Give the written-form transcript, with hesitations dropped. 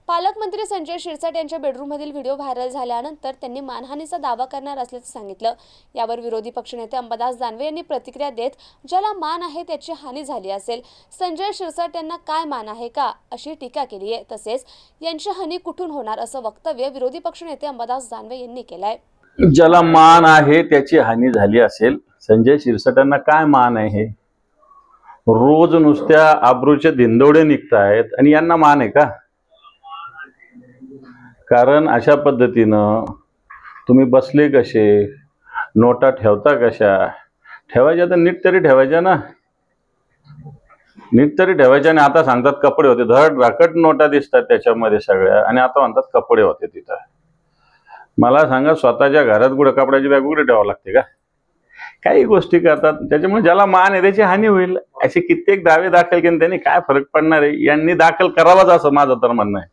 पालकमंत्री संजय शिरसाट यांच्या बेडरूममधील video viral झाल्यानंतर त्यांनी मानहानीचा दावा करणार असल्याचं सांगितलं। यावर विरोधी पक्षनेते अंबादास दानवे यांनी प्रतिक्रिया देत, ज्याला मान आहे त्याची हानी झाली असेल, संजय शिरसाट यांना काय मान आहे का, अशी टीका केली आहे। तसेच यांची हानी कुठून होणार असं वक्तव्य विरोधी पक्षनेते अंबादास दानवे यांनी केलंय। ज्याला मान आहे त्याची हानी झाली असेल, संजय शिरसाटांना काय मान आहे? रोज नुसत्या आब्रूचे धिंदोडे निघतायत आणि यांना मान आहे का? कारण अशा पद्धतीनं तुम्ही बसले कसे, नोटा ठेवता कशा, ठेवायच्या तर नीट तरी ठेवायच्या ना, नीट तरी ठेवायच्या। आणि आता सांगतात कपडे होते, धड राकट नोटा दिसतात त्याच्यामध्ये सगळ्या, आणि आता म्हणतात कपडे होते तिथं। मला सांगा, स्वतःच्या घरात कुठे कपड्याची बॅग कुठे ठेवावं लागते का? काही गोष्टी करतात, त्याच्यामुळे ज्याला मान आहे त्याची हानी होईल। असे कित्येक दावे दाखल केले, त्यांनी काय फरक पडणार आहे? यांनी दाखल करावाच असं माझं तर म्हणणं आहे।